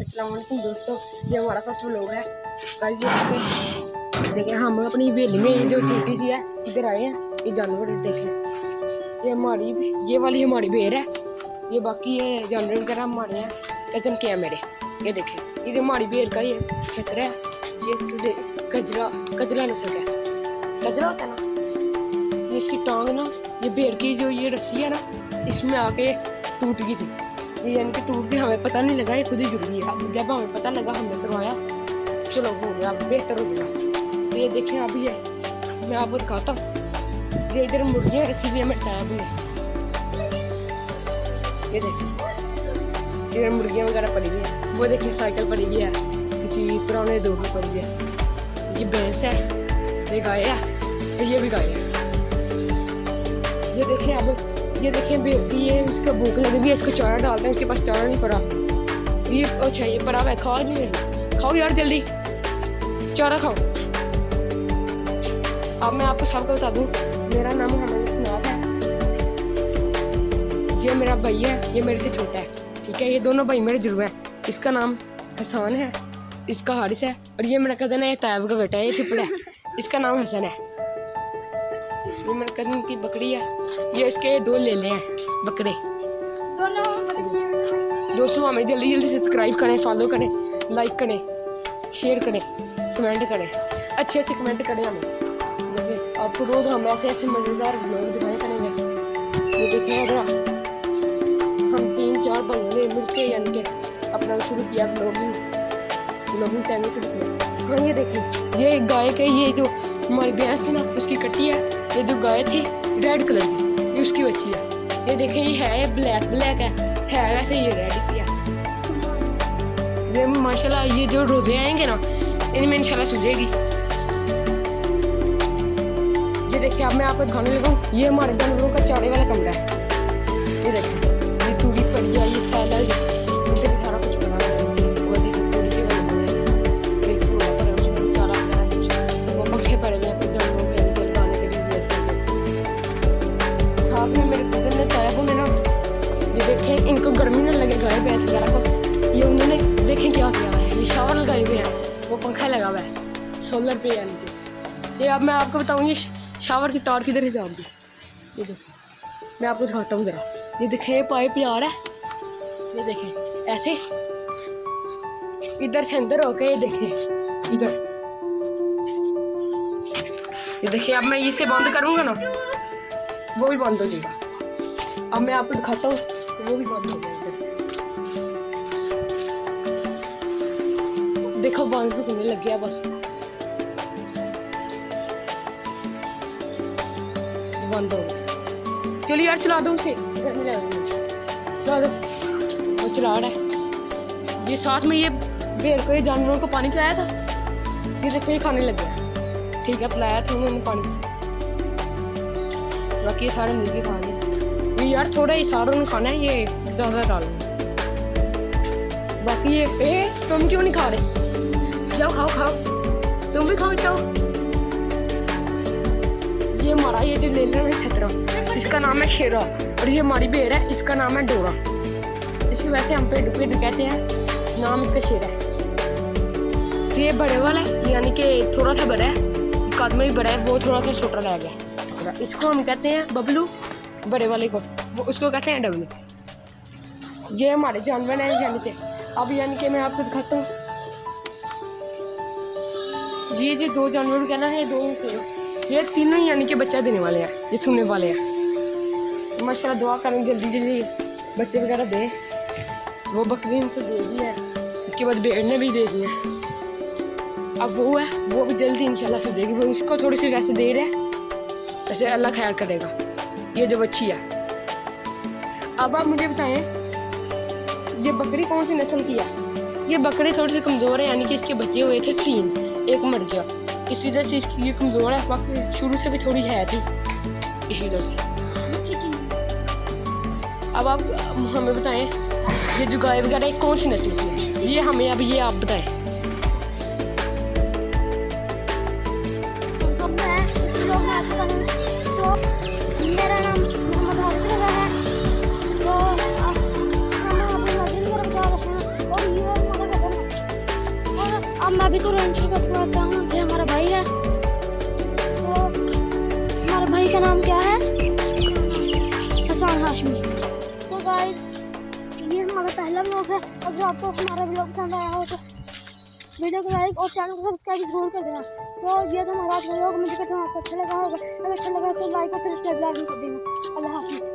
अस्सलाम वालेकुम दोस्तों, ये हमारा फर्स्ट व्लॉग है। गाइस ये देखिए हम अपनी हवेली में ये जो छोटी सी है इधर आए हैं। ये जानवर देखें, ये वाली हमारी भेड़ है, ये बाकी ये जानवर वगैरह हमारे हैं, कजन के हैं मेरे। ये देखें ये हमारी भेड़ का ये छत्र है, ये कजरा नस्ल का है, कजरा होता है ना। ये इसकी टांग ना, ये भेड़ की जो ये रस्सी है ना, इसमें आके टूट गई थी। ये यानी कि टूट गई, हमें पता नहीं लगा, ये खुद ही जुड़ गई। अब जब हमें पता लगा हमने करवाया, चलो हो गया, अब बेहतर हो गया। तो ये देखें अभी है, मैं आपको दिखाता हूँ। ये इधर मुर्गियाँ रखी हुई है मेरे टैब में, ये देखें इधर मुर्गियाँ वगैरह पड़ी हुई है। वो देखिए साइकिल पड़ी हुई है, किसी पुराने दौर में पड़ी हुई है। ये भैंस है, ये गाय है, और ये भी गाय है। ये देखें अब ये देखें बेटी है, इसका भूख लगी हुई है, इसको चारा डालते हैं, इसके पास चारा नहीं पड़ा। ये अच्छा ये पड़ा हुआ है, खा नहीं रही, खाओ यार जल्दी चारा खाओ। अब मैं आपको सबको बता दूं, मेरा नाम हमारे सनाब है, ये मेरा भाई है, ये मेरे से छोटा है, ठीक है। ये दोनों भाई मेरे जुड़वे हैं, इसका नाम हसन है, इसका हारिस है, और ये मेरा कज़न है तैयब का बेटा है, ये चिपड़ा है, इसका नाम हसन है। ये मेरे कज़न की बकरी है, ये इसके दो लेले हैं बकरे दोस्तों। हमें जल्दी जल्दी सब्सक्राइब करें, फॉलो करें, लाइक करें, शेयर करें, कमेंट करें, अच्छे अच्छे कमेंट करें हमें। देखिए आपको रोज़ हम ऐसे ऐसे मज़ेदार व्लॉग दिखाया करेंगे। ये देखिए अगर हम 3-4 भाइयों ने मिलकर यानी कि अपना शुरू किया व्लॉगिंग चैनल शुरू किया। हाँ ये देखिए ये गाय के, ये जो हमारी भैंस थी ना उसकी कट्टी है, ये जो गाय थी रेड कलर की, ये उसकी बच्ची है। ये देखिए ये है ब्लैक है वैसे ये रेड की है। ये माशाल्लाह ये जो रोजे आएंगे ना इनमें इंशाल्लाह सूझेगी। ये देखिए अब मैं आपको दिखाने लगा हूँ, ये हमारे जानवरों का चारे वाला कमरा है। ये देखिए ये तूड़ी पड़ी है, ये सारा सारा कुछ बना है, वो देखिए तूड़ी की बनी है, एक कूड़ा पड़ा है उसमें चारा वगैरह कुछ, वो पंखे पड़े हुए हैं कुछ जानवरों के लगाने के लिए यूज करते हैं। साथ में मेरे कज़न ने तैयब ने ना, ये देखें इनको गर्मी ना लगे गाय भैंस वगैरह को, ये उन्होंने देखें क्या किया है, ये शावर लगाए हुए हैं, वो पंखा लगा हुआ है सोलर पे यानी कि। ये अब मैं आपको बताऊँ ये शावर की तार किधर से जा दी, ये देखो मैं आपको दिखाता हूँ ज़रा। ये देखें ये पाइप जा रहा है, ये देखें ऐसे इधर से अंदर होके, ये देखें इधर, ये देखिए अब मैं इसे बंद करूँगा ना वो भी बंद हो जाएगा। अब मैं आपको दिखाता हूँ वो भी बंद हो गया। देखो बंद होने लग गया, बस बंद हो गया। चलिए यार चला दो उसे, गर्मी लगेगी, चला दो। वो चला रहा है। ये साथ में ये भेड़ को, ये जानवरों को पानी पिलाया था, ये देखो ये खाने लग गया, ठीक है पिलाया था उन्होंने पानी, बाकी ये सारे मुर्गे खा रहे। ये यार थोड़ा ही सारा उन्हें खाना है, ये ज़्यादा डालना। बाकी ये तुम क्यों नहीं खा रहे, जाओ खाओ तुम भी खाओ जाओ। ये हमारा ये जो ले है छतरा, इसका नाम है शेरा, और ये हमारी भेड़ है, इसका नाम है डोरा। इसके वैसे हम पेड़ कहते हैं, नाम इसका शेरा है। ये बड़े वाला है, यानी कि थोड़ा सा बड़ा है, कद में भी बड़ा है, वो थोड़ा सा छोटा रह गया। इसको हम कहते हैं बबलू, बड़े वाले को वो उसको कहते हैं डबलू। ये हमारे जानवर हैं यानी कि। अब यानी कि मैं आपको दिखाता हूँ जी 2 जानवर कहना है, 2 ये तीनों ही यानी कि बच्चा देने वाले हैं, ये सुनने वाले हैं। माशाल्लाह दुआ करें जल्दी जल्दी बच्चे वगैरह दे। वो बकरी उनको दे दी है, उसके बाद भेड़ ने भी दे दिया। अब वो है, वो भी जल्दी इंशाल्लाह से देगी। वो उसको थोड़ी सी वैसे देर है, वैसे अल्लाह खैर करेगा। ये जो बच्ची है, अब आप मुझे बताएं ये बकरी कौन सी नस्ल की है। ये बकरी थोड़ी सी कमज़ोर है, यानी कि इसके बच्चे हुए थे 3, एक मर गया, इसी तरह से इसकी ये कमज़ोर है, बाकी शुरू से भी थोड़ी है थी इसी तरह से। अब आप हमें बताएं ये जो गाय वगैरह कौन सी नस्ल की है, ये हमें अब ये आप बताएं। मेरा नाम मोहम्मद हारिस है, तो हम अपनी मस्जिद की तरफ जा रहे हैं, और ये हमारा मैं अभी तो इंट्रो करता हूँ। ये हमारा भाई है, तो हमारे भाई का नाम क्या है? हसन हाशमी। तो गाइस ये हमारा पहला व्लॉग है। अगर आपको हमारा व्लॉग पसंद आया हो तो वीडियो को लाइक और चैनल को सब्सक्राइब जरूर कर देना। तो ये तो हमारा व्लॉग, मुझे कहते हैं आपको अच्छा लगा होगा। अगर अच्छा लगा तो लाइक और सब्सक्राइब लाजमी कर देना। अल्लाह हाफिज़।